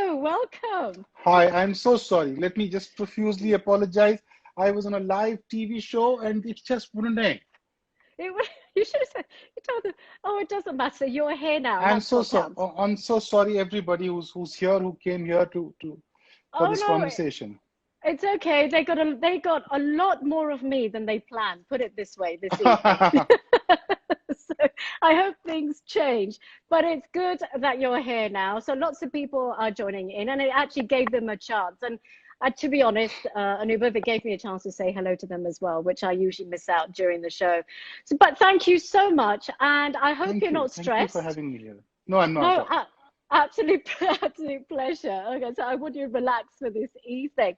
Hello, welcome. Hi, I'm so sorry. Let me just profusely apologize. I was on a live TV show and it just wouldn't end. You should have said, you told them, oh, it doesn't matter. You're here now, and I'm that's so what so counts. I'm so sorry everybody who's here who came here to for Oh this no, conversation. it's okay. They got a lot more of me than they planned. Put it this way, this evening. So I hope things change. But it's good that you're here now. So lots of people are joining in, and it actually gave them a chance. And to be honest, Anubhav, it gave me a chance to say hello to them as well, which I usually miss out during the show. So, but thank you so much, and I hope you're Thank you. not Thank you for stressed. having me here. No, I'm not at No, all. absolute, absolute pleasure. Okay, so I want you to relax for this evening.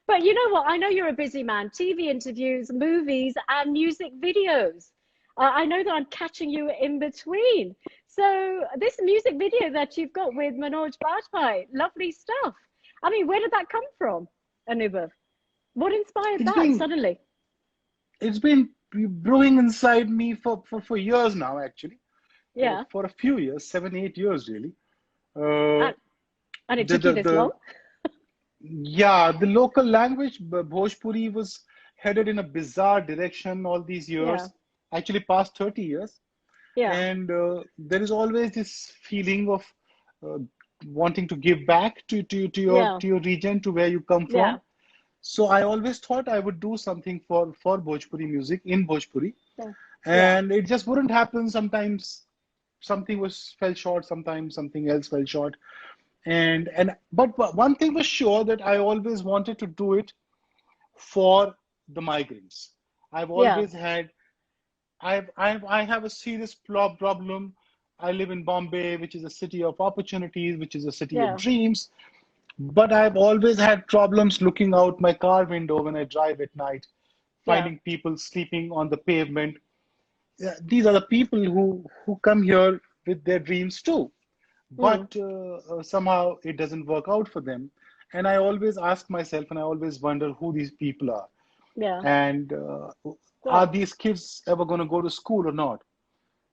But you know what? I know you're a busy man. TV interviews, movies, and music videos. I know that I'm catching you in between. So this music video that you've got with Manoj Bajpayee, lovely stuff. I mean, where did that come from, Anubhav? What inspired It's that been suddenly? it's been brewing inside me for years now, actually. Yeah, For a few years, 7, 8 years really. Uh, and, and it the took you the this long? the Yeah, the local language, Bhojpuri, was headed in a bizarre direction all these Yeah, years, actually past 30 years. yeah, And there is always this feeling of uh, wanting to give back yeah, to your region, to where you come yeah, from. So I always thought I would do something for Bhojpuri music in Bhojpuri, yeah, yeah, and it just wouldn't happen. Sometimes something was fell short, sometimes something else fell short. But one thing was sure, that I always wanted to do it for the migrants. I've yeah, always had I have a serious problem. I live in Bombay, which is a city of opportunities, which is a city of yeah, dreams. But I've always had problems looking out my car window when I drive at night, yeah. finding people sleeping on the pavement. Yeah, these are the people who come here with their dreams too, Mm, but somehow it doesn't work out for them. And I always ask myself, and I always wonder who these people are, yeah. and are Well, these kids ever going to go to school or not?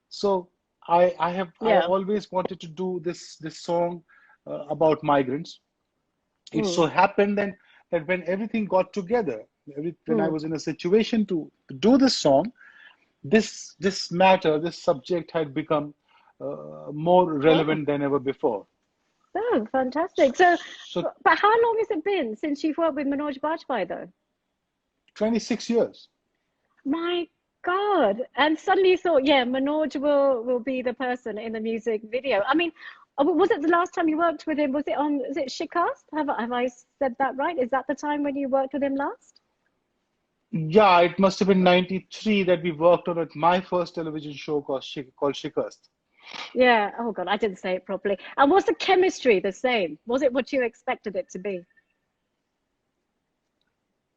So I yeah. always wanted to do this song about migrants. It Mm, so happened then that when everything got together, when I mm. was in a situation to do this song, this matter, this subject had become more Wow. relevant than ever before. Oh, fantastic. So, So but how long has it been since you've worked with Manoj Bajpayee, though? 26 years. My God. And suddenly you thought, yeah, Manoj will be the person in the music video. I mean, was it the last time you worked with him? Was it on, is it Shikast? Have I said that right? Is that the time when you worked with him last? Yeah, it must have been 93 that we worked on it. My first television show called Shikast. Yeah. Oh God, I didn't say it properly. And was the chemistry the same? Was it what you expected it to be?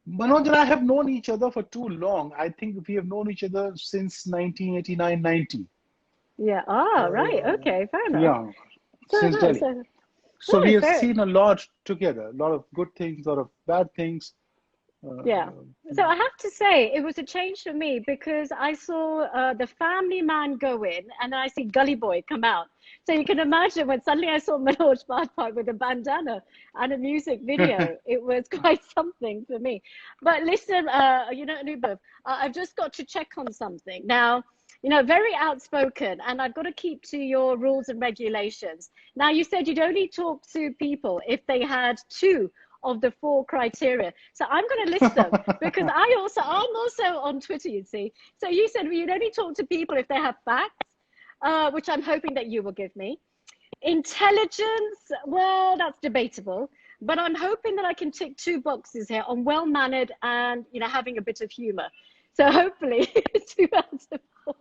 Manoj and I have known each other for too long. I think we have known each other since 1989, 90. Yeah. Ah, right. Uh, Okay. Fair enough. yeah, So since no. Delhi. So So we no. have Fair. seen a lot together, a lot of good things, a lot of bad things. Yeah. Uh, So I have to say, it was a change for me because I saw the family man go in and then I see Gully Boy come out. So you can imagine when suddenly I saw Manoj Bajpayee with a bandana and a music video, it was quite something for me. But listen, Anubhav, I've just got to check on something. Now, very outspoken, and I've got to keep to your rules and regulations. Now, you said you'd only talk to people if they had two of the four criteria. So I'm going to list them because I'm also on Twitter, you see. So you said you'd only talk to people if they have facts, which I'm hoping that you will give me. Intelligence, well, that's debatable, but I'm hoping that I can tick two boxes here on well-mannered and having a bit of humor. So hopefully, two out of four.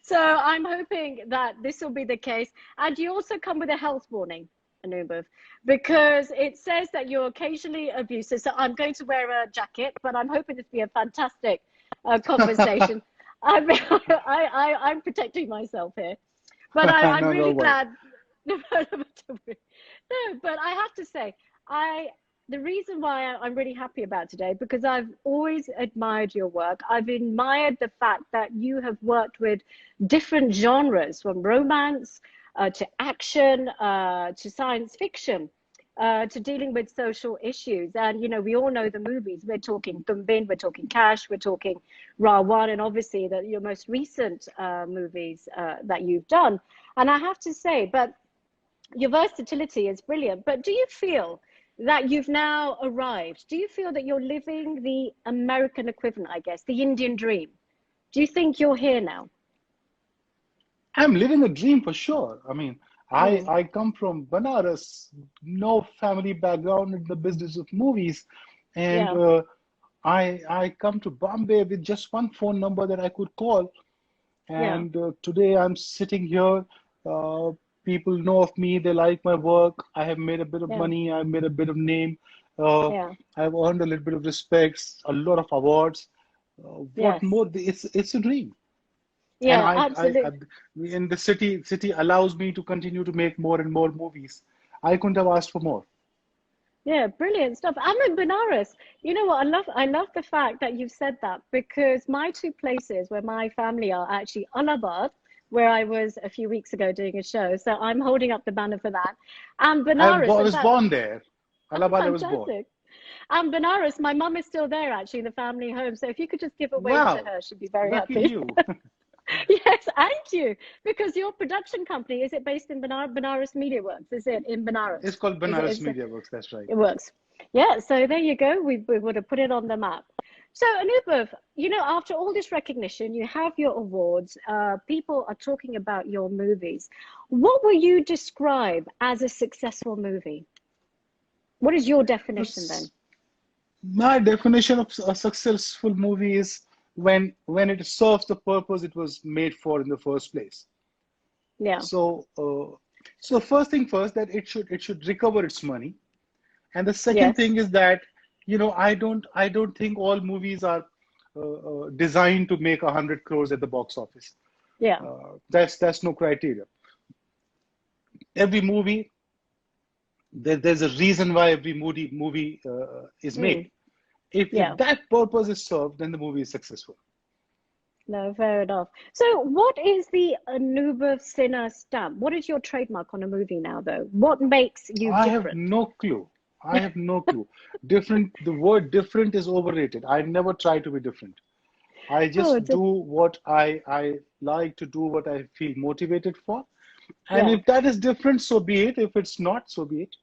So I'm hoping that this will be the case. And you also come with a health warning, Anubhav, because it says that you're occasionally abusive. So I'm going to wear a jacket, but I'm hoping this will be a fantastic conversation. I'm protecting myself here, but I'm no, really don't worry. glad. No, but I have to say, I the reason why I'm really happy about today because I've always admired your work. I've admired the fact that you have worked with different genres, from romance, to action, to science fiction, to dealing with social issues. And, you know, we all know the movies. We're talking Tumbin, we're talking Cash, we're talking Rawan, and obviously your most recent movies that you've done. And I have to say, but your versatility is brilliant. But do you feel that you've now arrived? Do you feel that you're living the American equivalent, I guess, the Indian dream? Do you think you're here now? I'm living a dream for sure. I mean, Mm, I come from Banaras, no family background in the business of movies, and yeah, I come to Bombay with just one phone number that I could call, yeah, and today I'm sitting here. Uh, People know of me, they like my work. I have made a bit of yeah, money, I've made a bit of name. Uh, yeah, I've earned a little bit of respects, a lot of awards. What yes, more? It's a dream. And yeah, I absolutely. in the city allows me to continue to make more and more movies. I couldn't have asked for more. Yeah, brilliant stuff. I'm in Benares. You know what? I love the fact that you've said that because my two places where my family are actually Allahabad, where I was a few weeks ago doing a show. So I'm holding up the banner for that. And Benares, I in was fact, born there. oh, Allahabad, I was born. fantastic. And Benares, my mum is still there actually in the family home. So if you could just give a wave to Wow, her, she'd be very lucky happy. you. Yes, thank you. Because your production company, is it based in Benares Media Works? Is it in It's Benares? called Is it? Banaras Is Media Works. That's right. it works. Yeah, so there you go. We would have put it on the map. So, Anubhav, you know, after all this recognition, you have your awards, people are talking about your movies. What will you describe as a successful movie? What is your definition then? This, my definition of a successful movie is when it serves the purpose it was made for in the first place. Yeah, So, so first thing first, that it should recover its money. And the second yes, thing is that, I don't think all movies are designed to make 100 crores at the box office. yeah, That's no criteria. Every movie, there's a reason why every movie is mm, made. If yeah. that purpose is served, then the movie is successful. No, fair enough. So, what is the Anubhav Sinha stamp? What is your trademark on a movie now, though? What makes you I have different? no clue. I have no clue. Different. The word different is overrated. I never try to be different. I Oh, just do what I like to do, what I feel motivated for. And yeah. if that is different, so be it. If it's not, so be it.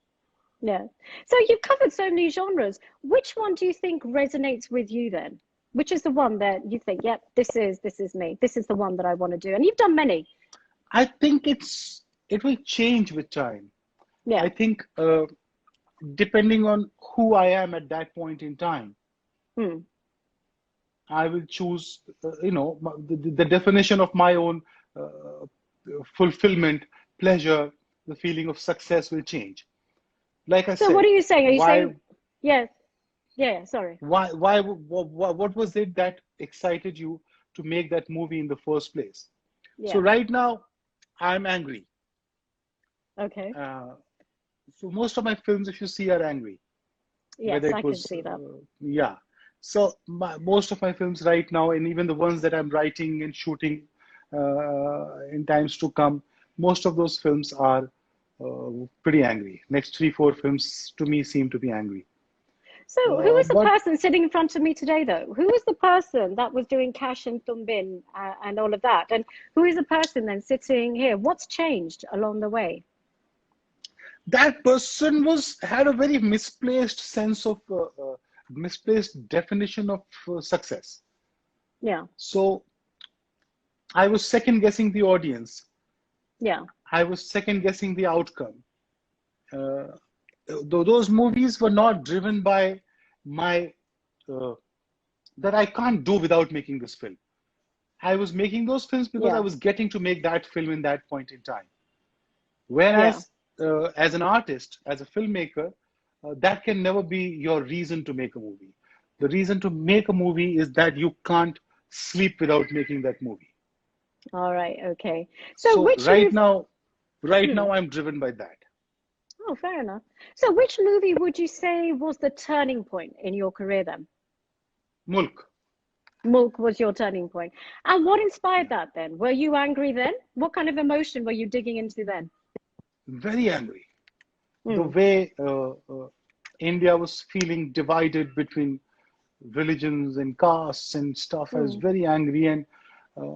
Yeah. So you've covered so many genres. Which one do you think resonates with you then? Which is the one that you think, yep, this is me. This is the one that I want to do. And you've done many. I think it will change with time. Yeah. I think depending on who I am at that point in time, Hmm. I will choose, the definition of my own fulfillment, pleasure, the feeling of success will change. Like I So what said, are you saying? Are you why saying, yeah, yeah, sorry. what was it that excited you to make that movie in the first place? So Yeah. right now, I'm angry. Okay. Uh, so most of my films, if you see, are angry. Whether Yes, I it can was, see that. yeah. So most of my films right now, and even the ones that I'm writing and shooting in times to come, most of those films are pretty angry. Next three, four films to me seem to be angry. So who is the But person sitting in front of me today, though? Who is the person that was doing Cash and Tumbin and all of that? And who is the person then sitting here? What's changed along the way? that person was had a very misplaced sense of misplaced definition of success. Yeah. So I was second guessing the audience. Yeah. I was second guessing the outcome. Uh, those movies were not driven by my uh, that I can't do without making this film. I was making those films because I Yeah. was getting to make that film in that point in time. Yeah. Whereas, as an artist, as a filmmaker, that can never be your reason to make a movie. The reason to make a movie is that you can't sleep without making that movie. All right. Okay. So So which movie? right Hmm. now, I'm driven by that. Oh, fair enough. So which movie would you say was the turning point in your career then? Mulk. Milk was your turning point. And what inspired that then? Were you angry then? What kind of emotion were you digging into then? Very angry. The Mm, way India was feeling divided between religions and castes and stuff. I was mm, very angry, and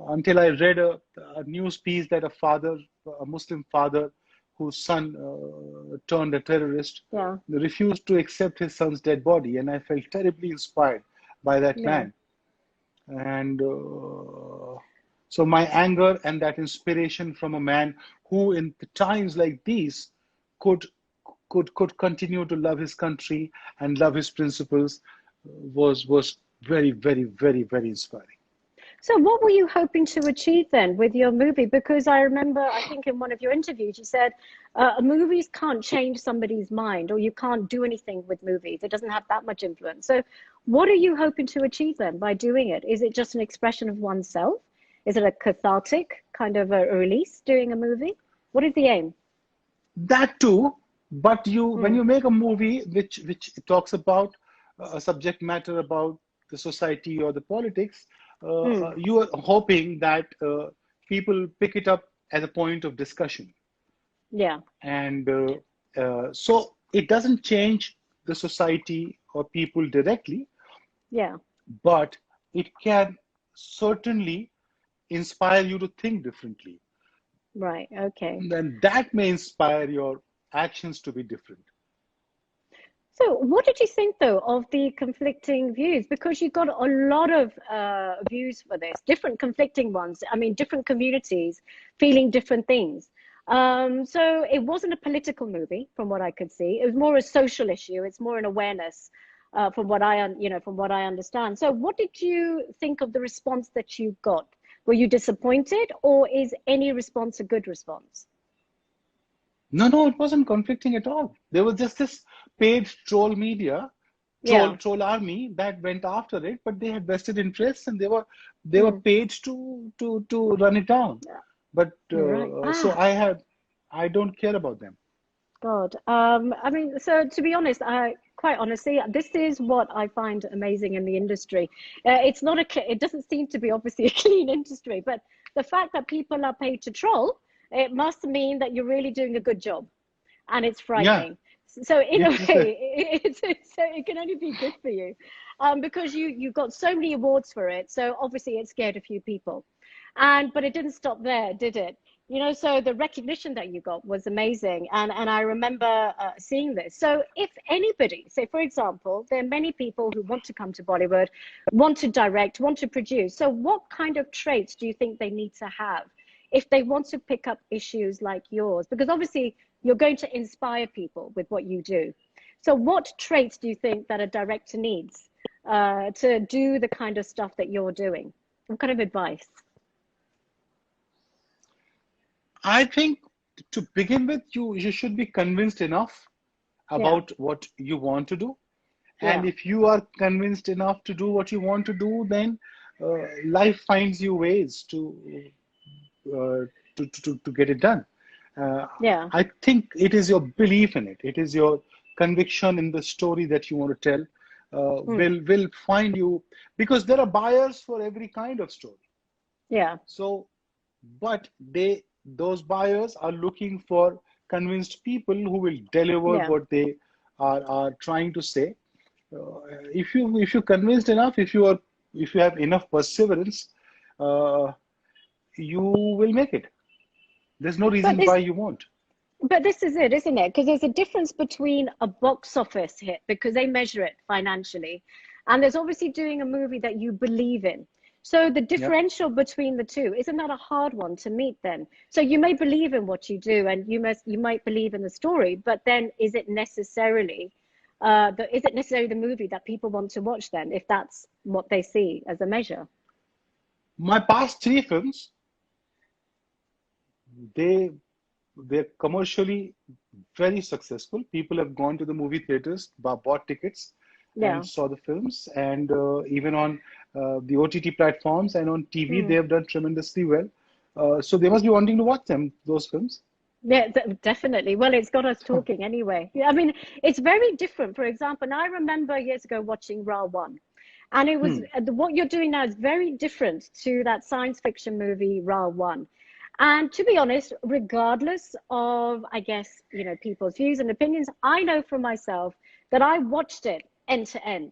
until I read a news piece that a Muslim father, whose son turned a terrorist, yeah, refused to accept his son's dead body, and I felt terribly inspired by that yeah. man. And so my anger and that inspiration from a man who, in the times like these, could could continue to love his country and love his principles was very, very, very, very inspiring. So, what were you hoping to achieve then with your movie? Because I remember, I think in one of your interviews, you said movies can't change somebody's mind, or you can't do anything with movies. It doesn't have that much influence. So, what are you hoping to achieve then by doing it? Is it just an expression of oneself? Is it a cathartic kind of a release doing a movie? What is the aim? That too, but when Mm, you make a movie which talks about a subject matter about the society or the politics, mm, you are hoping that people pick it up as a point of discussion. yeah, And so it doesn't change the society or people directly, yeah, but it can certainly inspire you to think differently. right, okay. Then that may inspire your actions to be different. So, what did you think though of the conflicting views? Because you got a lot of views for this, different conflicting ones. I mean, different communities feeling different things. So it wasn't a political movie, from what I could see. It was more a social issue. It's more an awareness, from what from what I understand. So, what did you think of the response that you got? Were you disappointed, or is any response a good response? No, no, it wasn't conflicting at all. There was just this paid troll media, Yeah. troll army that went after it, but they had vested interests and they were Mm. paid to run it down. But Right. so Ah. I don't care about them. God. I mean, so to be honest, quite honestly, this is what I find amazing in the industry. It's not it doesn't seem to be obviously a clean industry, but the fact that people are paid to troll, it must mean that you're really doing a good job, and it's Yeah, frightening. So in a yes, way, it can only be good for you, because you got so many awards for it. So obviously, it scared a few people, but it didn't stop there, did it? So the recognition that you got was amazing, and I remember seeing this. So if anybody, say for example, there are many people who want to come to Bollywood, want to direct, want to produce. So what kind of traits do you think they need to have if they want to pick up issues like yours? Because obviously you're going to inspire people with what you do. So what traits do you think that a director needs to do the kind of stuff that you're doing? What kind of advice? I think to begin with, you should be convinced enough Yeah, about what you want to do. And yeah, if you are convinced enough to do what you want to do, then life finds you ways uh, to get it done. Uh, yeah. I think it is your belief in it. It is your conviction in the story that you want to tell Mm, will find you, because there are buyers for every kind of story. yeah, So, but those buyers are looking for convinced people who will deliver yeah. what they are trying to say. If you're convinced enough, if you have enough perseverance, uh, you will make it. There's no But reason why this, you won't. but this is it, isn't it? Because there's a difference between a box office hit, because they measure it financially, and there's obviously doing a movie that you believe in. So the Yep. differential between the two, isn't that a hard one to meet then? So you may believe in what you do, and you might believe in the story, but then is it necessarily the movie that people want to watch then, if that's what they see as a measure? My past three films, they they're commercially very successful. People have gone to the movie theaters, bought tickets, and Yeah. saw the films. And even on the OTT platforms and on TV, they Hmm. have done tremendously well. So they must be wanting to watch those films. Yeah, definitely. Well, it's got us talking anyway. Yeah, I mean, it's very different. For example, and I remember years ago watching Ra 1. And it was Hmm. what you're doing now is very different to that science fiction movie Ra One. And to be honest, regardless of, I guess, people's views and opinions, I know for myself that I watched it end to end.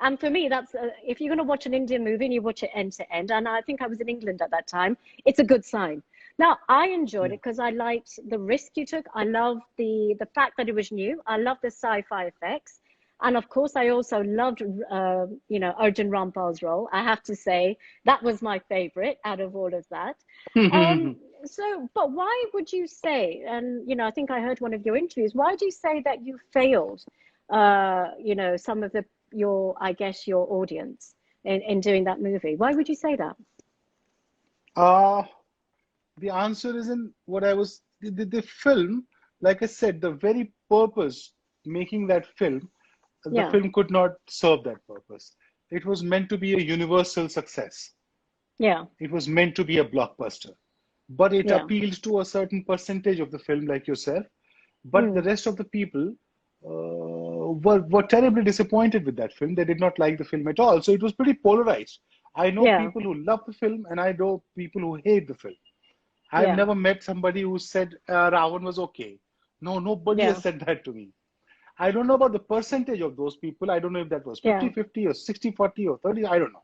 And for me, that's if you're going to watch an Indian movie and you watch it end to end, and I think I was in England at that time, it's a good sign. Now, I enjoyed Yeah. it because I liked the risk you took. I loved the fact that it was new. I loved the sci-fi effects. And of course, I also loved, Arjun Rampal's role. I have to say that was my favorite out of all of that. Um, but why would you say, and I think I heard one of your interviews, why do you say that you failed, some of I guess, your audience in doing that movie? Why would you say that? Uh, the answer is in what I was the film, like I said, the very purpose making that film, the Yeah, film could not serve that purpose. It was meant to be a universal success. yeah, It was meant to be a blockbuster. But it yeah. appealed to a certain percentage of the film, like yourself. But the Mm, rest of the people were terribly disappointed with that film. They did not like the film at all. So it was pretty polarized. I know yeah, people who love the film, and I know people who hate the film. I've yeah, never met somebody who said Ravan was okay. No, nobody yeah, has said that to me. I don't know about the percentage of those people. I don't know if that was yeah. 50-50 or 60-40 or 30. I don't know.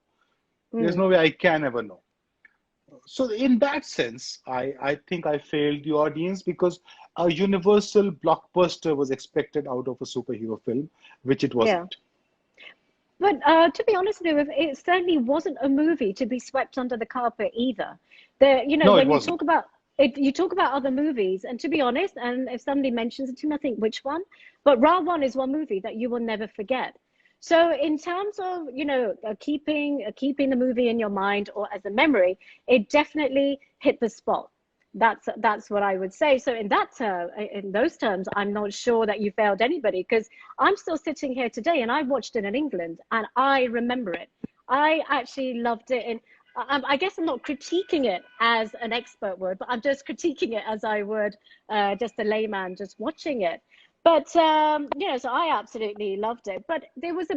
There's Mm. no way I can ever know. So in that sense, I think I failed the audience because a universal blockbuster was expected out of a superhero film, which it Yeah. wasn't. But to be honest with you, it certainly wasn't a movie to be swept under the carpet either. No, it When you wasn't. talk about it, you talk about other movies, and to be honest, and if somebody mentions it to me, I think which one? But Ra One is one movie that you will never forget. So in terms of, keeping the movie in your mind or as a memory, it definitely hit the spot. That's what I would say. So in those terms, I'm not sure that you failed anybody because I'm still sitting here today and I watched it in England and I remember it. I actually loved it. And I guess I'm not critiquing it as an expert would, but I'm just critiquing it as I would just a layman just watching it. But so I absolutely loved it. But there was a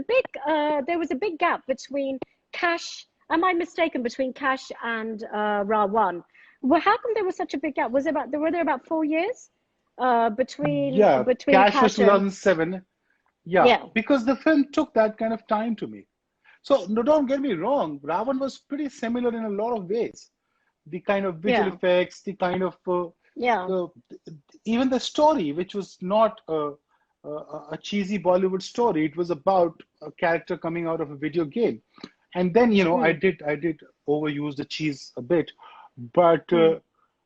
big gap between Cash. Am I mistaken between Cash and Ra One? Well, how come there was such a big gap? Were there about 4 years Yeah, between Cash was Cash and 2007. Yeah, yeah, because the film took that kind of time to me. So no, don't get me wrong. Ravan was pretty similar in a lot of ways. The kind of visual yeah, effects, the kind of yeah, uh, even the story, which was not a cheesy Bollywood story. It was about a character coming out of a video game, and then mm, I did overuse the cheese a bit, but mm,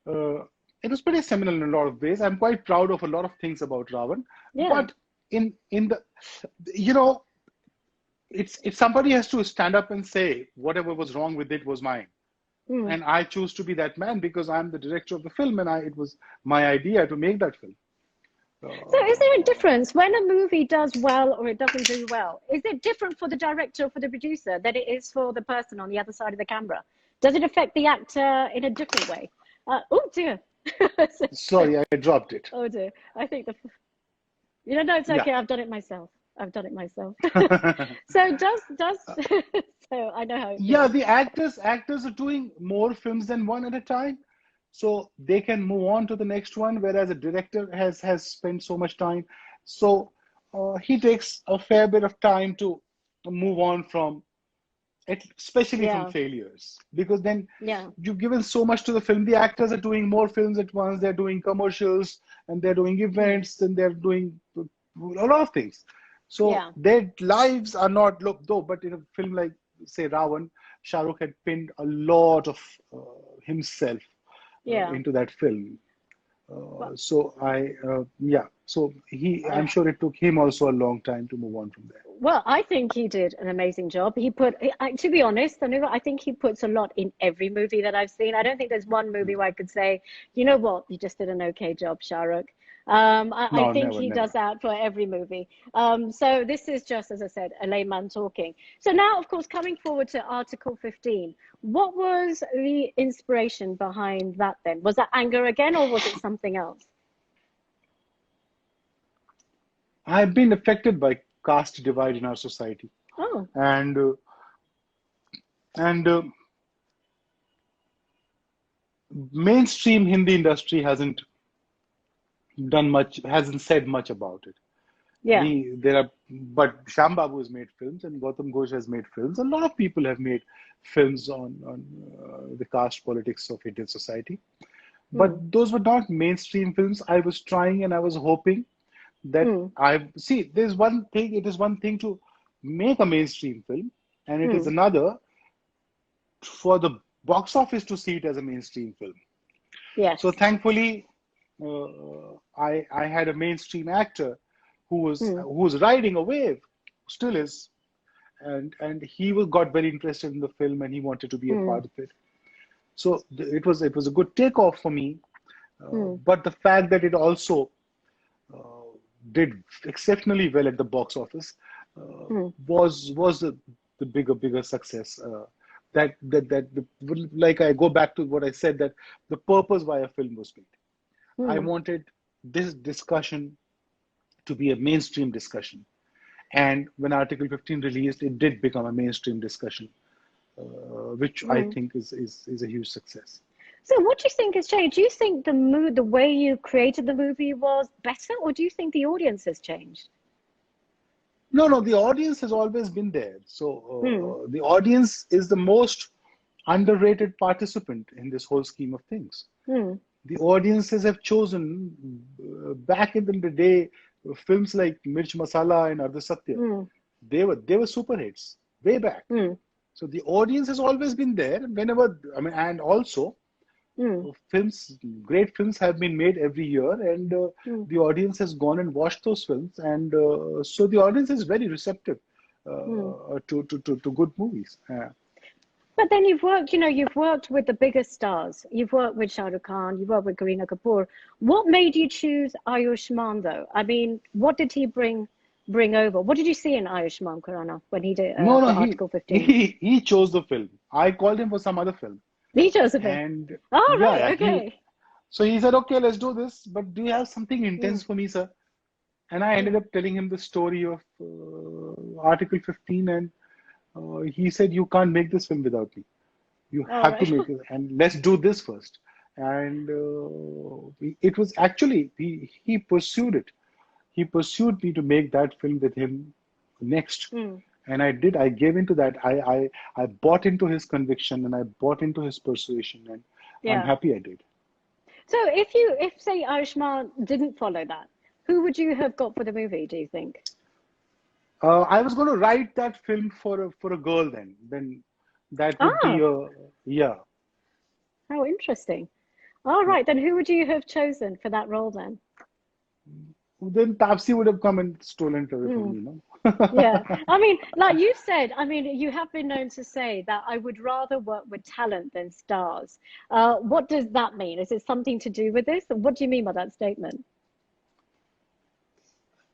uh, it was pretty similar in a lot of ways. I'm quite proud of a lot of things about Ravan, yeah, but in the you know it's if somebody has to stand up and say whatever was wrong with it was mine, mm. and I choose to be that man because I'm the director of the film, and I it was my idea to make that film. So is there a Uh, difference when a movie does well or it doesn't do well? Is it different for the director or for the producer than it is for the person on the other side of the camera? Does it affect the actor in a different way? Oh dear. Sorry, I dropped it. Oh dear. I think no, it's Yeah. okay. I've done it myself. I've done it myself. So does so I know how it Yeah, feels. the actors are doing more films than one at a time, so they can move on to the next one. Whereas a director has spent so much time, so he takes a fair bit of time to move on from it, especially from Yeah, failures, because then yeah, you've given so much to the film. The actors are doing more films at once. They're doing commercials and they're doing mm, events and they're doing a lot of things. So yeah, their lives are not look though. But in a film like say Ravan, Shah Rukh had pinned a lot of himself yeah. into that film. Well, Yeah. So I'm uh, sure it took him also a long time to move on from there. Well, I think he did an amazing job. To be honest, I think he puts a lot in every movie that I've seen. I don't think there's one movie where I could say, you know what, you just did an okay job, Shah Rukh. I No, think never, he does never. that for every movie. So this is just, as I said, a layman talking. So now, of course, coming forward to Article 15, what was the inspiration behind that then? Was that anger again, or was it something else? I've been affected by caste divide in our society. Oh, And And mainstream Hindi industry hasn't said much about it. Yeah. But Shyam Babu has made films and Gautam Ghosh has made films. A lot of people have made films on the caste politics of Indian society. Mm. But those were not mainstream films. I was trying and I was hoping that Mm. there's one thing, it is one thing to make a mainstream film, and it is Mm. another for the box office to see it as a mainstream film. So Yes. thankfully, I had a mainstream actor Mm. who was riding a wave, still is, and got very interested in the film and he wanted to be a Mm. part of it. So it was a good takeoff for me. Mm. But the fact that it also uh, did exceptionally well at the box office Mm. was the bigger success. Like I go back to what I said, that the purpose why a film was made. I Mm. wanted this discussion to be a mainstream discussion. And when Article 15 released, it did become a mainstream discussion, which I Mm. think is a huge success. So, what do you think has changed? Do you think the way you created the movie was better, or do you think the audience has changed? No, the audience has always been there. Hmm. So the audience is the most underrated participant in this whole scheme of things. Hmm. The audiences have chosen back in the day films like Mirch Masala and Ardha Satya. Hmm. They were super hits way back. Hmm. So the audience has always been there. Whenever I mean, and also Hmm. great films have been made every year, and Hmm. the audience has gone and watched those films, and so the audience is very receptive Hmm. to good movies. But then you've worked with the biggest stars. You've worked with Shah Rukh Khan. You've worked with Kareena Kapoor. What made you choose Ayushmann, though? I mean, what did he bring over? What did you see in Ayushmann Khurrana when he did No, no, for Article 15? he chose the film. I called him for some other film, He chose a film. and Oh, yeah, right. yeah, Okay. so he said, okay, let's do this. But do you have something Hmm. intense for me, sir? And I ended Hmm. up telling him the story of Article 15, and he said, you can't make this film without me. You All have to right. make it, and let's do this first. And it was actually, he pursued it. He pursued me to make that film with him next. Hmm. And I did. I gave into that. I bought into his conviction and I bought into his persuasion, and I'm Yeah. happy I did. So if say Ayushmann didn't follow that, who would you have got for the movie, do you think? I was going to write that film for a girl then. Then that would be Ah, yeah, how interesting. All yeah. right, then who would you have chosen for that role then? Then Tapsi would have come and stolen it away from Hmm. me, no? Yeah. I mean, like you said, I mean, you have been known to say that I would rather work with talent than stars. What does that mean? Is it something to do with this? What do you mean by that statement?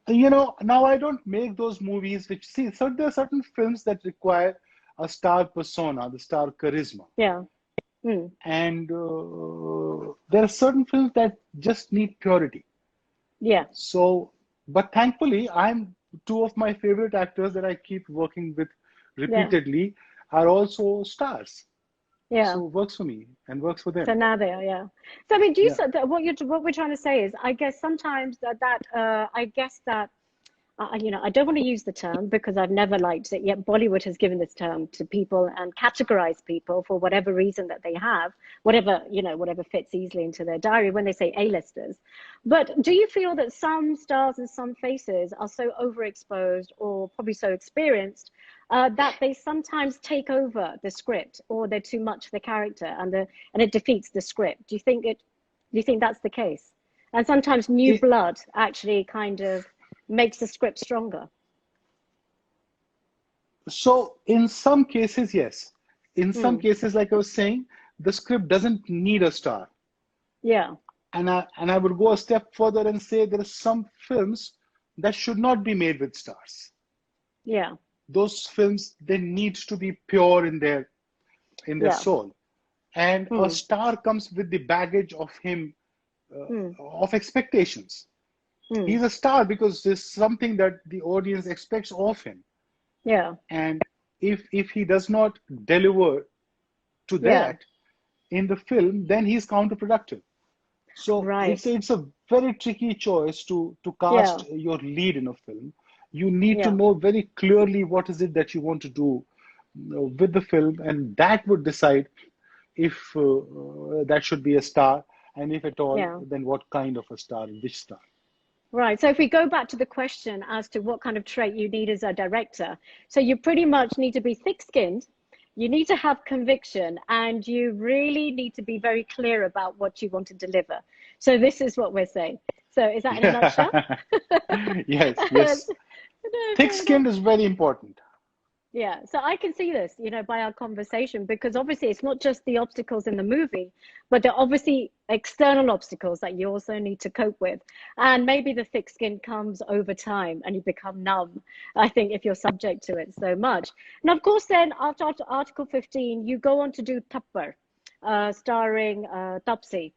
Now I don't make those movies which see. So there are certain films that require a star persona, the star charisma, Yeah. Mm. and there are certain films that just need purity. Yeah. So, but thankfully, I'm two of my favorite actors that I keep working with Yeah. repeatedly are also stars. Yeah. So works for me and works for So them. now they are, yeah. So I mean, do you Yeah. say that what we're trying to say is, I guess sometimes I guess that I don't want to use the term because I've never liked it. Yet Bollywood has given this term to people and categorized people for whatever reason that they have, whatever fits easily into their diary when they say A-listers. But do you feel that some stars and some faces are so overexposed or probably so experienced that they sometimes take over the script or they're too much for the character and it defeats the script? Do you think that's the case? And sometimes new It, blood actually kind of makes the script stronger. so in some cases, yes. In some Mm. cases, like I was saying, the script doesn't need a star. Yeah, And I would go a step further and say there are some films that should not be made with stars. yeah, Those films, they need to be pure in their yeah. soul. And a Mm. star comes with the baggage of him, Mm. of expectations. Mm. He's a star because there's something that the audience expects of him. Yeah, And if he does not deliver to Yeah. that in the film, then he's counterproductive. So Right. it's a very tricky choice to cast Yeah. your lead in a film. You need to Yeah. know very clearly what is it that you want to do with the film, and that would decide if that should be a star, and if at all, Yeah. then what kind of a star, which star. Right. So if we go back to the question as to what kind of trait you need as a director, so you pretty much need to be thick-skinned, you need to have conviction, and you really need to be very clear about what you want to deliver. So this is what we're saying. So is that in a nutshell? Yes, yes. No, fair enough. Thick-skinned is very important. Yeah, so I can see this, by our conversation, because obviously it's not just the obstacles in the movie, but there are obviously external obstacles that you also need to cope with. And maybe the thick skin comes over time and you become numb, I think, if you're subject to it so much. And of course, then after Article 15, you go on to do Tupper, starring Topsy.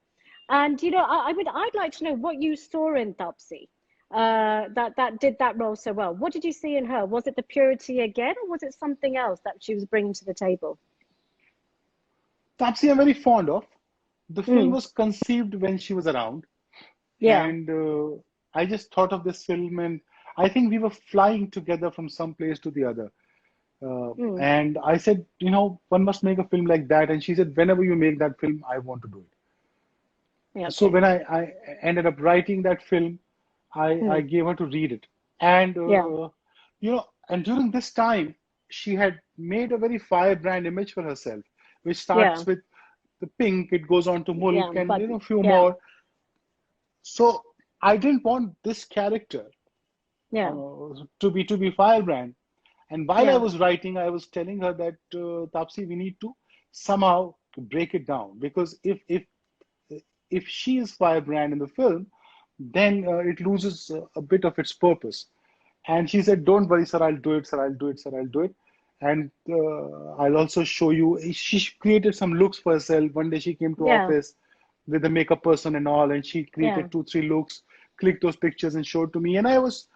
And, I'd like to know what you saw in Topsy that did that role so well. What did you see in her? Was it the purity again, or was it something else that she was bringing to the table? Tapsi I'm very fond of. The film Mm, was conceived when she was around, yeah. and I just thought of this film, and I think we were flying together from some place to the other. Mm, And I said, one must make a film like that. And she said, whenever you make that film, I want to do it. yeah. So Okay. when I ended up writing that film, I Mm, gave her to read it. And, yeah. and during this time, she had made a very firebrand image for herself, which Yeah. starts with the pink, it goes on to Yeah. Mulk, and, But a few yeah. more. So I didn't want this character Yeah. to be firebrand. And while I Yeah. was writing, I was telling her that Tapsi, we need to somehow break it down, because if she is firebrand in the film, then it loses a bit of its purpose. And she said, "Don't worry, sir. I'll do it, sir. I'll do it, sir. I'll do it." And I'll also show you. She created some looks for herself. One day she came to Yeah. office with the makeup person and all, and she Yeah. created two, three looks, clicked those pictures and showed to me. And I was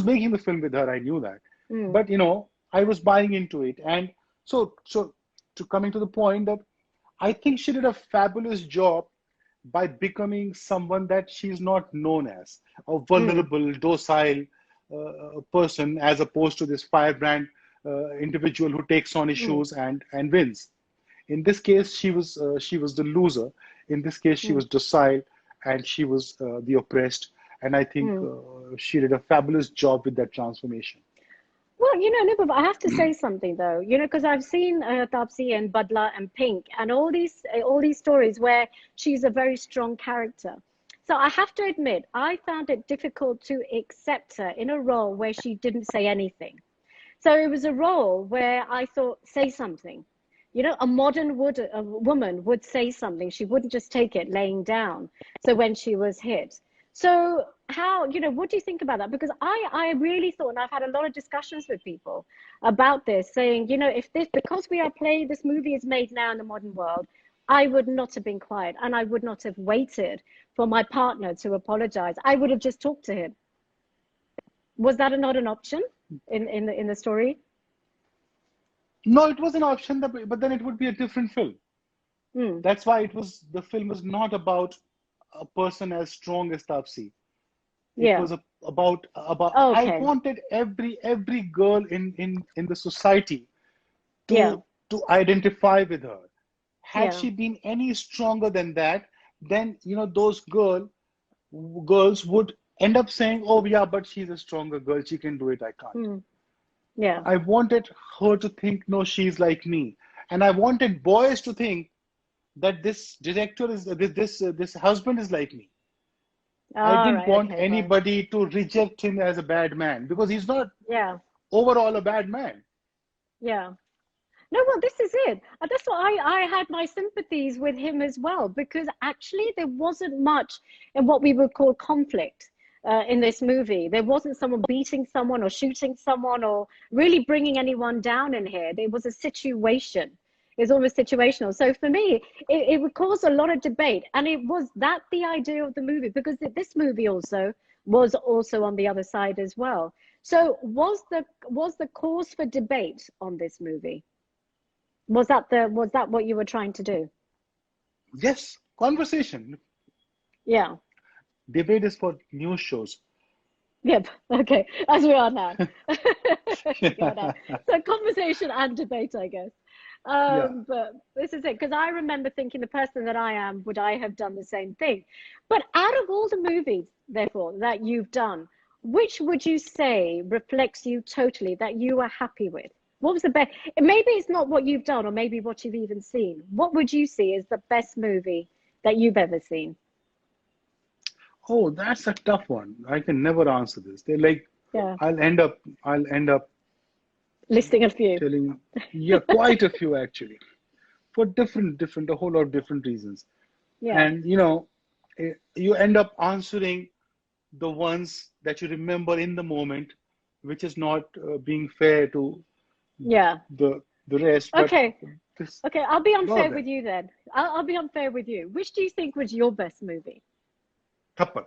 making the film with her. I knew that, Mm, but I was buying into it. And so to coming to the point that I think she did a fabulous job by becoming someone that she's not known as, a mm, vulnerable, docile person, as opposed to this firebrand individual who takes on mm, issues and wins. In this case, she was the loser. In this case, she mm, was docile, and she was the oppressed. And I think mm. she did a fabulous job with that transformation. Well, Nubab, I have to say something though, because I've seen Taapsee and Badla and Pink and all these stories where she's a very strong character. So I have to admit, I found it difficult to accept her in a role where she didn't say anything. So it was a role where I thought, say something. A modern a woman would say something. She wouldn't just take it laying down. So when she was hit. So what do you think about that? Because I really thought, and I've had a lot of discussions with people about this, saying, if this, because this movie is made now in the modern world, I would not have been quiet and I would not have waited for my partner to apologize. I would have just talked to him. Was that not an option in the story? No, it was an option, but then it would be a different film. Hmm. That's why the film was not about a person as strong as Tapsi. It Yeah. was about I Okay. wanted every girl in the society Yeah. to identify with her. Had Yeah. she been any stronger than that, then those girls would end up saying, "Oh yeah, but she's a stronger girl. She can do it. I can't." Hmm. Yeah. I wanted her to think, "No, she's like me," and I wanted boys to think that this director is this husband is like me. I All didn't right. want Okay. Right. anybody to reject him as a bad man, because he's not Yeah. overall a bad man. Yeah. No, well, this is it. That's why I had my sympathies with him as well, because actually there wasn't much in what we would call conflict in this movie. There wasn't someone beating someone or shooting someone or really bringing anyone down in here. There was a situation. It was almost situational. So for me, it would cause a lot of debate. And it was that the idea of the movie, because this movie also was also on the other side as well. So was the cause for debate on this movie? Was that what you were trying to do? Yes, conversation. Yeah. Debate is for news shows. Yep. Okay. As we are now. We are now. Yeah. So conversation and debate, I guess. Yeah. But this is it, because I remember thinking, the person that I am, would I have done the same thing? But out of all the movies, therefore, that you've done, which would you say reflects you totally, that you are happy with? What was the best? Maybe it's not what you've done, or maybe what you've even seen. What would you see as the best movie that you've ever seen? Oh, that's a tough one. I can never answer this. They're like, Yeah. I'll end up Listing a few. telling, yeah, quite a few actually, for different, a whole lot of different reasons. Yeah. And you end up answering the ones that you remember in the moment, which is not being fair to Yeah. the rest. But Okay. this, Okay. I'll be go unfair then. with you then. I'll be unfair with you. Which do you think was your best movie? Thapar.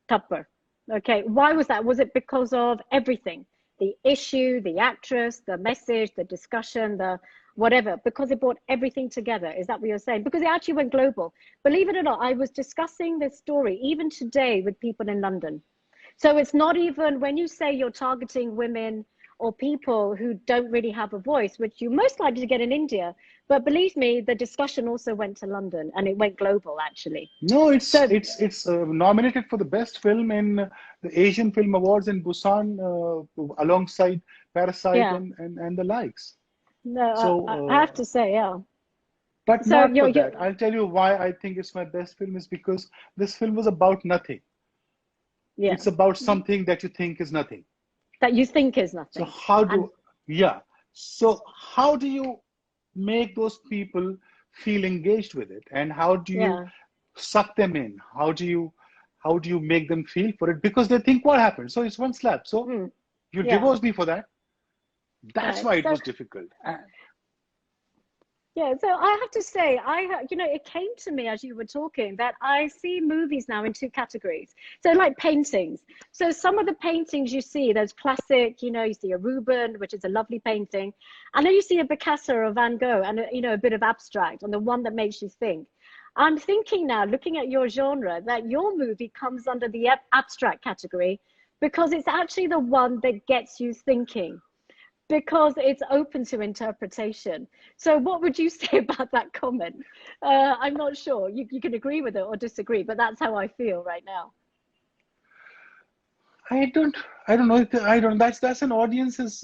Tupper. Okay. Why was that? Was it because of everything? The issue, the actress, the message, the discussion, the whatever, because it brought everything together. Is that what you're saying? Because it actually went global. Believe it or not, I was discussing this story even today with people in London. So it's not even when you say you're targeting women or people who don't really have a voice, which you most likely to get in India. But believe me, the discussion also went to London, and it went global actually. No, it's So it's it's nominated for the best film in the Asian Film Awards in Busan, alongside Parasite yeah, and the likes. no, I have So, to say, yeah. but So not for you're that. I'll tell you why I think it's my best film is because this film was about nothing. yeah, It's about something that you think is nothing. that you think is So nothing, how and do, yeah. So how do you make those people feel engaged with it, and how do you yeah, suck them in? How do you make them feel for it? Because they think what happened. So it's one slap. So mm, you yeah, divorce me for that. That's right. why it So was difficult. yeah, so I have to say, it came to me as you were talking that I see movies now in two categories. So, like paintings. So, some of the paintings you see, those classic, you see a Rubens, which is a lovely painting, and then you see a Picasso or a Van Gogh, and a bit of abstract, and the one that makes you think. I'm thinking now, looking at your genre, that your movie comes under the abstract category because it's actually the one that gets you thinking, because it's open to interpretation. So, what would you say about that comment? I'm not sure. You can agree with it or disagree, but that's how I feel right now. I don't. I don't know. I don't. That's an audience's.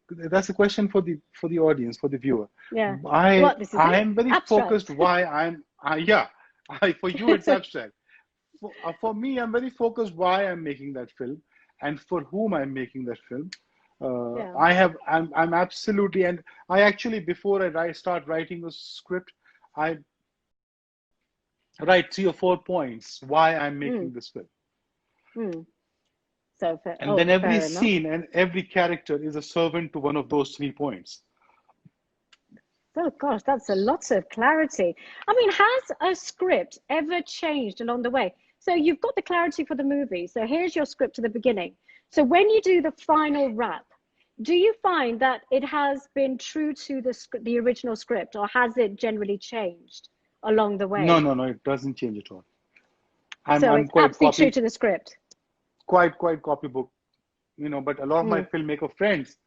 That's a question for the audience, for the viewer. Yeah. I Well, this is I it. am very focused. Abstract. Why I'm. Yeah. For you, it's abstract. For me, I'm very focused. Why I'm making that film, and for whom I'm making that film. Yeah. I'm absolutely, and I actually, before start writing a script, I write 3 or 4 points why I'm Mm, making this film. mm. So, And then every fair enough. scene and every character is a servant to one of those 3 points. Oh gosh, that's a lot of clarity. I mean, has a script ever changed along the way? So you've got the clarity for the movie. So here's your script to the beginning. So when you do the final wrap, do you find that it has been true to the original script, or has it generally changed along the No, way? no, no, it doesn't change at all. I'm So I'm it's quite absolutely true copy to the script. quite copybook, but a lot of my Mm, filmmaker friends,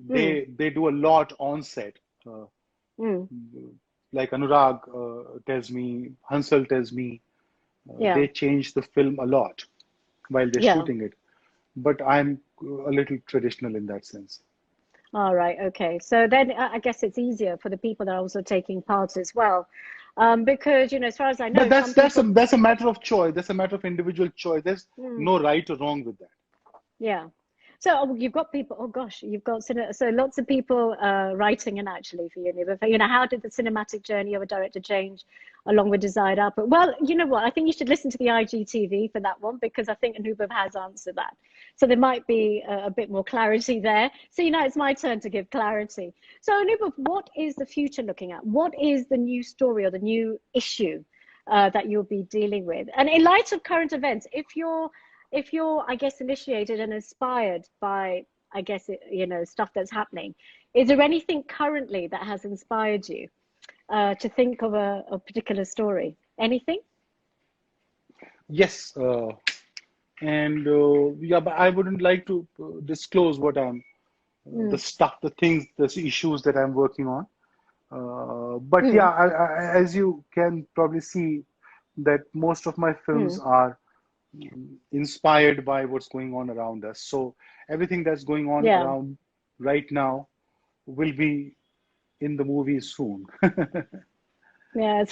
mm, they do a lot on set. Uh, mm. like Anurag tells me, Hansel tells me, Yeah, they change the film a lot while they're yeah. shooting it. But I'm a little traditional in that sense. All right, okay. So then I guess it's easier for the people that are also taking part as well. Because, as far as I But know, that's some that's a people, that's a matter of choice. That's a matter of individual choice. There's mm, no right or wrong with that. yeah. So you've got people, oh gosh, you've got so lots of people writing in actually for you. But, how did the cinematic journey of a director change along with desired output? Well, you know what? I think you should listen to the IGTV for that one, because I think Anubhav has answered that. So there might be a bit more clarity there. So, it's my turn to give clarity. So, Anubhav, what is the future looking at? What is the new story or the new issue that you'll be dealing with? And in light of current events, if you're, I guess, initiated and inspired by, I guess, stuff that's happening, is there anything currently that has inspired you to think of a particular story? Anything? Yes, and yeah, but I wouldn't like to disclose what I'm the Mm, stuff, the things, the issues that I'm working on. But yeah, mm, as you can probably see, that most of my films mm. are inspired by what's going on around us. So everything that's going on Yeah. around right now will be in the movies soon. Yeah,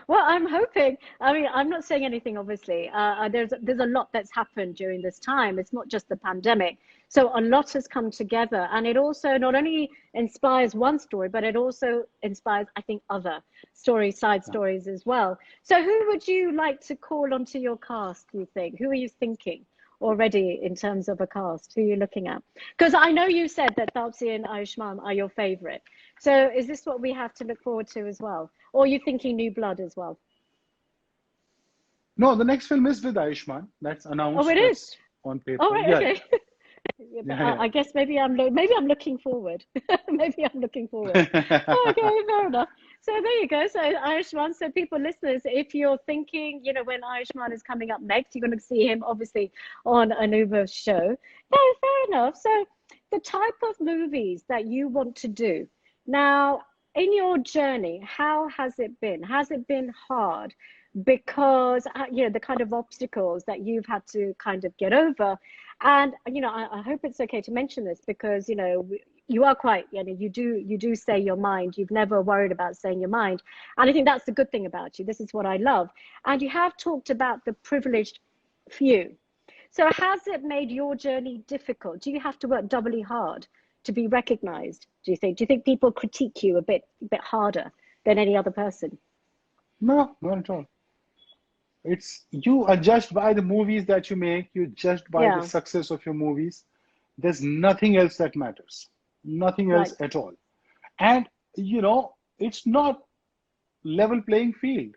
well, I'm hoping. I mean, I'm not saying anything, obviously. There's a lot that's happened during this time. It's not just the pandemic. So a lot has come together, and it also not only inspires one story, but it also inspires, I think, other stories, side stories as well. So who would you like to call onto your cast, do you think? Who are you thinking already in terms of a cast? Who are you looking at? Because I know you said that Taupsy and Ayushmann are your favorite. So is this what we have to look forward to as well? Or are you thinking new blood as well? No, the next film is with Ayushmann. That's Oh, announced. it is. That's on Oh, paper. right, Yeah, okay. Yeah, but yeah, I guess maybe I'm looking forward. Maybe I'm looking forward. yeah. Okay, fair enough. So there you go. So Ayushmann, so people, listeners, if you're thinking, when Ayushmann is coming up next, you're going to see him obviously on Anubhav's show. No, fair enough. So the type of movies that you want to do now in your journey, how has it been? Has it been hard? Because the kind of obstacles that you've had to kind of get over, and I hope it's okay to mention this because you are quite, you do say your mind. You've never worried about saying your mind, and I think that's the good thing about you. This is what I love, and you have talked about the privileged few. So has it made your journey difficult? Do you have to work doubly hard to be recognized? Do you think? Do you think people critique you a bit harder than any other person? No, not at all. It's you are judged by the movies that you make, you're judged by the Yeah, success of your movies. There's nothing else that matters. Nothing else right. at all. And it's not level playing field.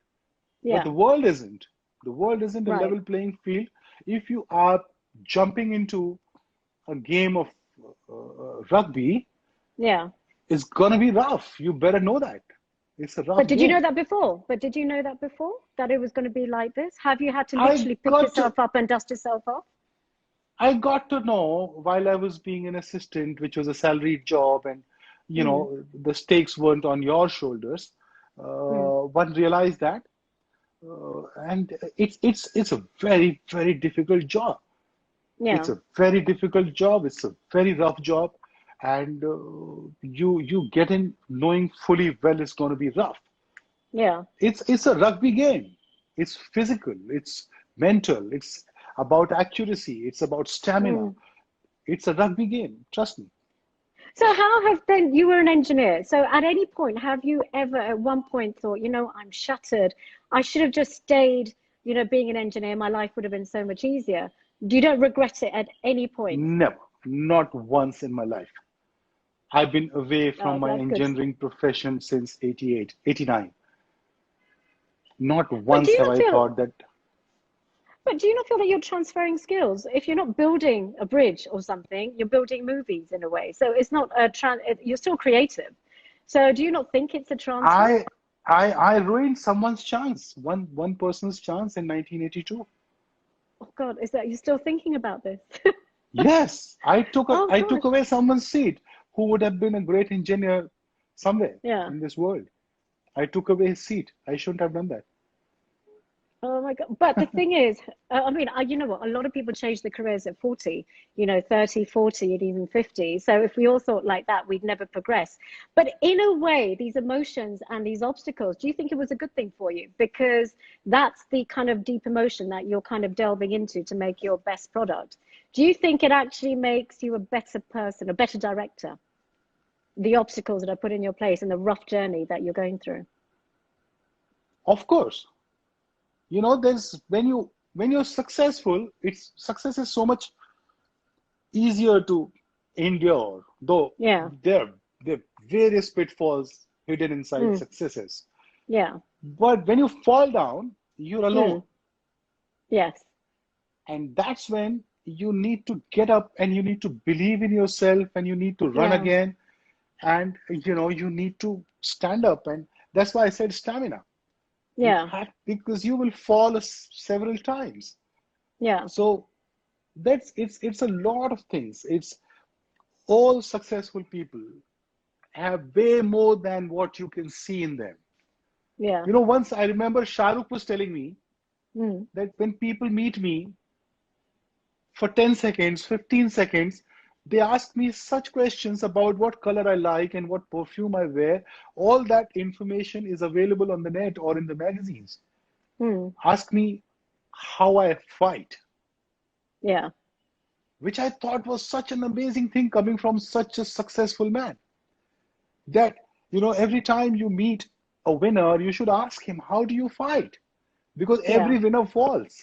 But Yeah, the world isn't. The world isn't a right. level playing field. If you are jumping into a game of rugby, Yeah. it's gonna be rough. You better know that. It's a But rough did you know game. that before? But did you know that before? That it was going to be like this? Have you had to I literally pick got to yourself up and dust yourself off? I got to know while I was being an assistant, which was a salaried job, and Mm, the stakes weren't on your shoulders. mm. One realized that, and it's a very very difficult job. It's Yeah, a very difficult job. It's a very rough job, and you get in knowing fully well it's going to be rough. yeah. It's a rugby game. It's physical. It's mental. It's about accuracy. It's about stamina. Mm. It's a rugby game. Trust me. So how have then you were an engineer. So at any point, have you ever at one point thought, I'm shattered. I should have just stayed, being an engineer. My life would have been so much easier. You don't regret it at any point. Never, not once in my life. I've been away from Oh, my that's good. engineering profession since 88, 89. Not But do once you have not I feel thought that. But do you not feel that you're transferring skills? If you're not building a bridge or something, you're building movies in a way. So it's not you're still creative. So do you not think it's a transfer? I I ruined someone's chance, one person's chance in 1982. Oh God, is that you're still thinking about this? Yes, Oh I took gosh. away someone's seat who would have been a great engineer somewhere Yeah. in this world. I took away his seat. I shouldn't have done that. Oh my God. But the thing is, I mean, you know what? A lot of people change their careers at 40, 30, 40, and even 50. So if we all thought like that, we'd never progress. But in a way, these emotions and these obstacles, do you think it was a good thing for you? Because that's the kind of deep emotion that you're kind of delving into to make your best product. Do you think it actually makes you a better person, a better director? The obstacles that are put in your place and the rough journey that you're going through. Of course, there's when you're successful, it's success is so much easier to endure, though Yeah. there are various pitfalls hidden inside Mm, successes. yeah. But when you fall down, you're alone. Mm, yes. And that's when you need to get up and you need to believe in yourself and you need to run Yeah. again. And you need to stand up. And that's why I said stamina. You Yeah. have, because you will fall several times. Yeah. So it's a lot of things. It's all successful people have way more than what you can see in them. Yeah. Once I remember Shahrukh was telling me Mm. that when people meet me for 10 seconds, 15 seconds, they ask me such questions about what color I like and what perfume I wear. All that information is available on the net or in the magazines. Mm. Ask me how I fight, Yeah. which I thought was such an amazing thing coming from such a successful man. That, every time you meet a winner, you should ask him, how do you fight? Because Yeah. every winner falls.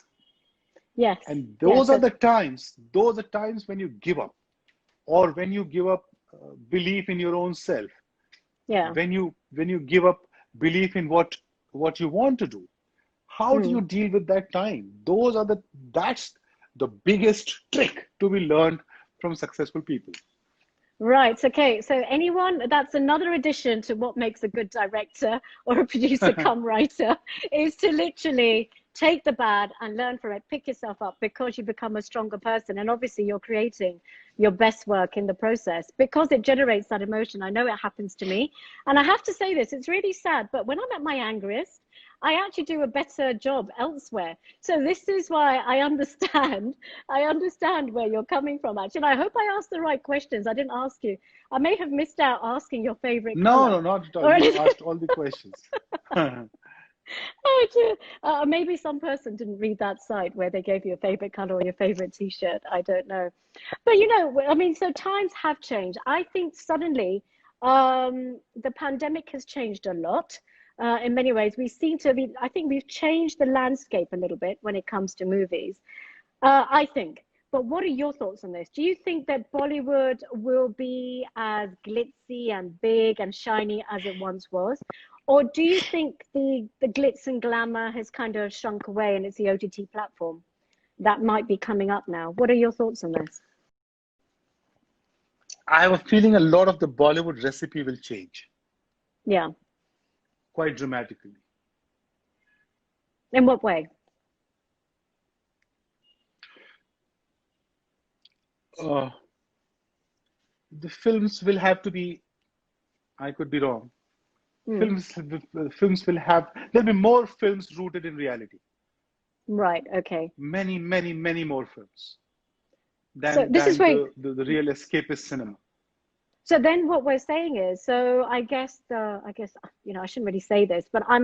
Yes. And Yes. those are times when you give up, or when you give up belief in your own self, Yeah. when you give up belief in what you want to do. How do you Mm. deal with that time? That's the biggest trick to be learned from successful people. Right. Okay. So anyone, that's another addition to what makes a good director or a producer come writer, is to literally take the bad and learn from it, pick yourself up, because you become a stronger person. And obviously you're creating your best work in the process because it generates that emotion. I know it happens to me. And I have to say this, it's really sad, but when I'm at my angriest, I actually do a better job elsewhere. So this is why I understand where you're coming from, actually. And I hope I asked the right questions. I didn't ask you. I may have missed out asking your favorite No, color no, not at all. or You anything. asked all the questions. Oh, dear. Maybe some person didn't read that site where they gave you a favorite color or your favorite t-shirt. I don't know. But I mean, so times have changed. I think suddenly the pandemic has changed a lot. In many ways, we seem to be, I think we've changed the landscape a little bit when it comes to movies. I think. But what are your thoughts on this? Do you think that Bollywood will be as glitzy and big and shiny as it once was? Or do you think the glitz and glamour has kind of shrunk away and it's the OTT platform that might be coming up now? What are your thoughts on this? I have a feeling a lot of the Bollywood recipe will change Yeah. quite dramatically. In what way? Uh, the films will have to be, I could be wrong. Mm. Films will have, there'll be more films rooted in reality. Right. Okay. Many, many, many more films So than this is than where the real escapist cinema. So then what we're saying is, so I guess, I shouldn't really say this, but I'm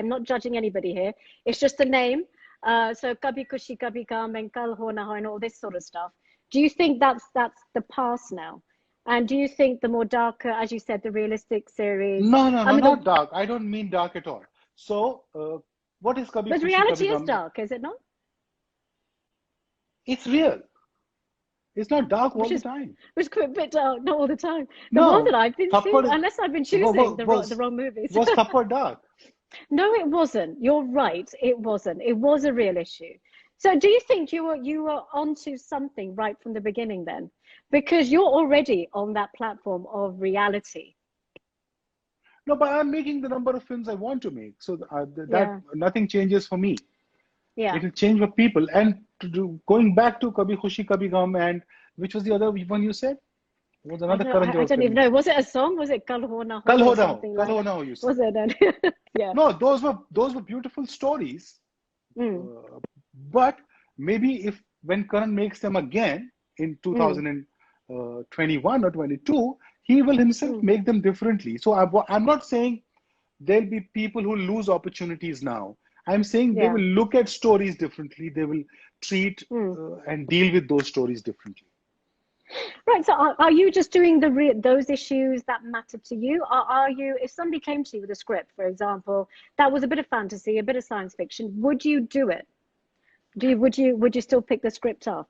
not judging anybody here. It's just a name. So Kabhi Kushi Kabhi Gum and Kal Ho Na Ho and all this sort of stuff. Do you think that's the past now? And do you think the more darker, as you said, the realistic series, No, no, I no, mean, not dark. I don't mean dark at all. So, what is Kabhi but Khushi reality Kabhi is Gum? dark, is it not? It's real. It's not dark all Which the is time. which is a bit dark, not all the time. The one that No, I've been seeing, Thappad unless I've been wa- choosing wa- the wrong movies. was Thappad dark. No, it wasn't. You're right. It wasn't. It was a real issue. So do you think you were onto something right from the beginning then? Because you're already on that platform of reality. No, but I'm making the number of films I want to make, so that Yeah. nothing changes for me. Yeah. It will change for people. And going back to Kabhi Khushi Kabhi Gum, and which was the other one you said? It was I another know. Karan I Johar don't even film. know. Was it a song? Was it Kal Ho Na Ho Kal Ho or Na Ho, something Kal like Ho that? Na Ho, you said. Was it? Yeah. No, those were beautiful stories. Mm. Uh, but maybe if when Karan makes them again in Mm. 2021 or 22, he will himself Mm. make them differently. So I'm not saying there'll be people who lose opportunities now. I'm saying they Yeah. will look at stories differently. They will treat Mm. and deal with those stories differently. Right. So are you just doing those issues that matter to you? Or are you, if somebody came to you with a script, for example, that was a bit of fantasy, a bit of science fiction, would you do it? Would you still pick the script up?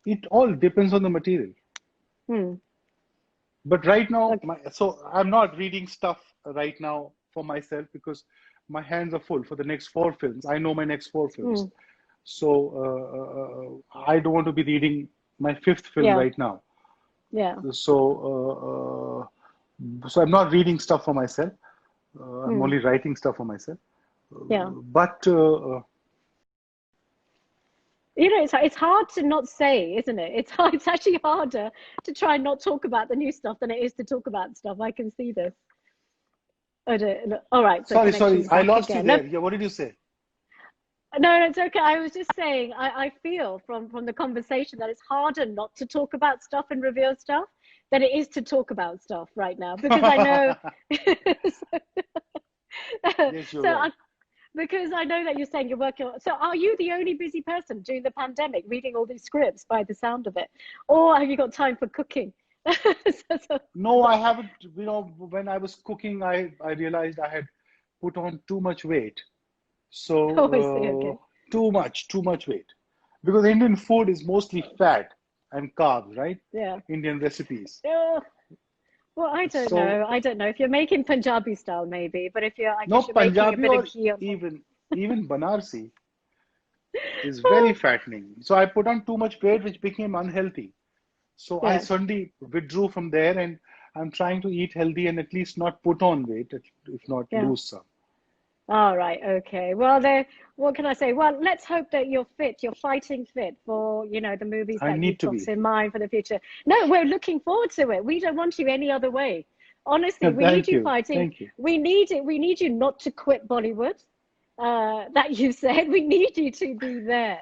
It all depends on the material. Hmm. But right now, Okay. so I'm not reading stuff right now for myself because my hands are full for the next four films. I know my next four Hmm. films. So I don't want to be reading my fifth film Yeah. right now. Yeah. So I'm not reading stuff for myself. I'm Mm. only writing stuff for myself. Yeah. But It's hard to not say, isn't it? It's hard, it's actually harder to try and not talk about the new stuff than it is to talk about stuff. I can see this. Oh, all right, so sorry, connection's I back lost you again. No, there. Yeah, what did you say? no, it's okay. I was just saying, I feel from the conversation that it's harder not to talk about stuff and reveal stuff than it is to talk about stuff right now because I know. Yes, you're So right. I, because I know that you're saying you're working on. So are you the only busy person during the pandemic reading all these scripts by the sound of it, or have you got time for cooking? So, No, I haven't. When I was cooking, I realized I had put on too much weight. oh, I see. Okay. Too much weight. Because Indian food is mostly fat and carbs, right? Yeah. Indian recipes. Oh, well, I don't So, know. I don't know if you're making Punjabi style, maybe, but if you're, I no, guess you're making a Punjabi bit of or ghee on top. even Banarsi is very Oh, fattening. So I put on too much weight, which became unhealthy. So I yeah. suddenly withdrew from there, and I'm trying to eat healthy and at least not put on weight, if not Yeah. lose some. All right. Okay. Well, there. What can I say? Well, let's hope that you're fit. You're fighting fit for, the movies I that need you've to got be. in mind for the future. No, we're looking forward to it. We don't want you any other way. Honestly, we need Thank you you. fighting. Thank you. We need it. We need you not to quit Bollywood. That you said. We need you to be there.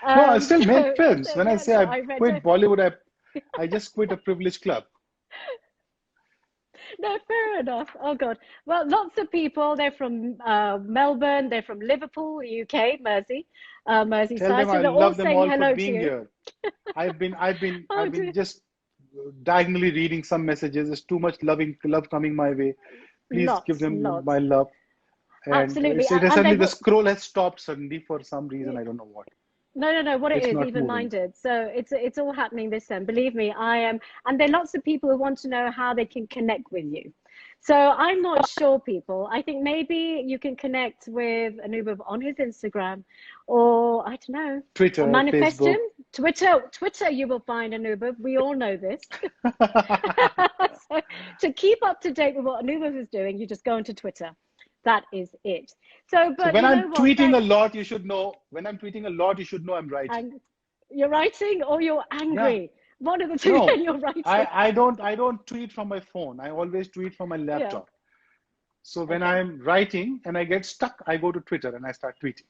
No, I still make films. So When I yeah. say So I I read. quit Bollywood, I just quit a privileged club. No, fair enough. Oh God. Well, lots of people. They're from Melbourne. They're from Liverpool, UK, Tell Merseyside. them So I they're all love them saying all for hello to being you. here. I've Oh been dear. just diagonally reading some messages. There's too much love coming my way. Please give Lots, them my lots. love. And Absolutely. it has And suddenly they've the scroll has stopped suddenly for some reason. I don't know what. no, no, no. What it It's is, not even moving. mine did. So it's all happening this end. Believe me, I am. And there are lots of people who want to know how they can connect with you. So I'm not sure, people. I think maybe you can connect with Anubhav on his Instagram, or I don't know, or Twitter, manifest him. Facebook. Twitter, you will find Anubhav. We all know this. So to keep up to date with what Anubhav is doing, you just go onto Twitter. That is it. So, So but when you I'm know what? tweeting a lot, you should know. When I'm tweeting a lot, you should know I'm writing. And you're writing or you're Yeah. angry. One of the two, No, and you're writing. I don't tweet from my phone. I always tweet from my Yeah. laptop. So when Okay. I'm writing and I get stuck, I go to Twitter and I start tweeting.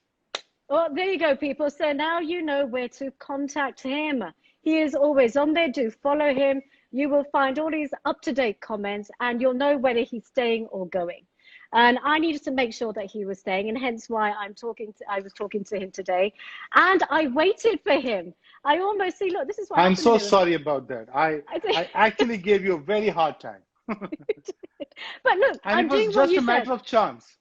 Well, there you go, people. So now you know where to contact him. He is always on there. Do follow him. You will find all his up-to-date comments and you'll know whether he's staying or going. And I needed to make sure that he was staying, and hence why I was talking to him today. And I waited for him. I almost see, look, this is what I'm happened so in sorry about that. I think, I actually gave you a very hard time. but look, And it I'm was doing what just you a said. matter of chance.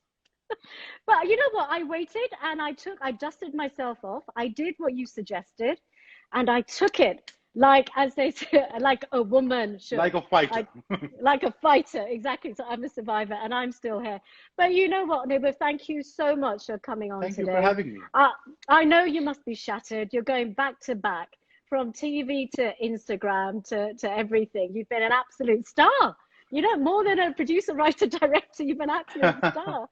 But you know what? I waited and I dusted myself off. I did what you suggested and I took it like, as they say, like a woman Like should. a fighter. I, like a fighter, exactly. So I'm a survivor and I'm still here. But you know what, Nuba, thank you so much for coming on Thank you for today. having me. I know you must be shattered. You're going back to back from TV to Instagram to everything. You've been an absolute star. More than a producer, writer, director, you've been an absolute star.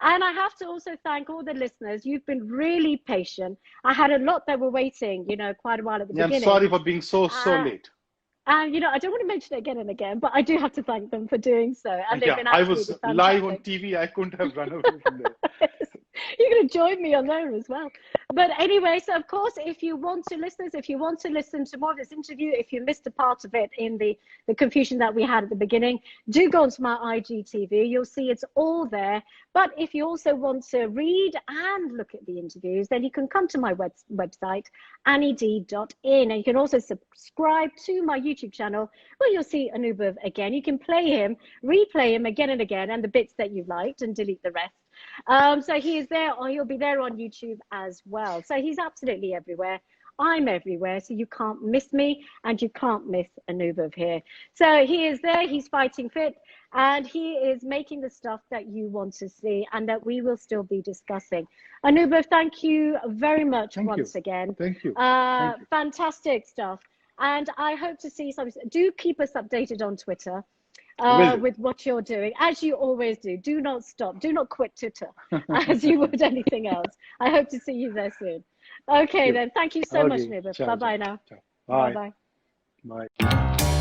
And I have to also thank all the listeners. You've been really patient. I had a lot that were waiting, quite a while at the Yeah, I'm beginning. sorry for being so Uh, late. and I don't want to mention it again and again, but I do have to thank them for doing so. And they've Yeah, been I was absolutely live on fantastic. TV. I couldn't have run away from there. You're going to join me on there as well. But anyway, so of course, if you want to listen to more of this interview, if you missed a part of it in the confusion that we had at the beginning, do go onto my IGTV. You'll see it's all there. But if you also want to read and look at the interviews, then you can come to my website, annied.in. And you can also subscribe to my YouTube channel where you'll see Anubhav again. You can play him, replay him again and again, and the bits that you liked, and delete the rest. So he is there, or he'll be there on YouTube as well. So he's absolutely everywhere. I'm everywhere, so you can't miss me and you can't miss Anubhav here. So he is there, he's fighting fit, and he is making the stuff that you want to see and that we will still be discussing. Anubhav, thank you very much Thank you. once again. Thank you. Thank you. Fantastic stuff. And I hope to see some. Do keep us updated on Twitter Will do. with what you're doing, as you always do. Do not stop. Do not quit Twitter as you would anything else. I hope to see you there soon. Okay, then. Thank you so much, Okay. Nibba. Ciao, ciao, Bye-bye now. ciao. Bye. Bye-bye. Bye.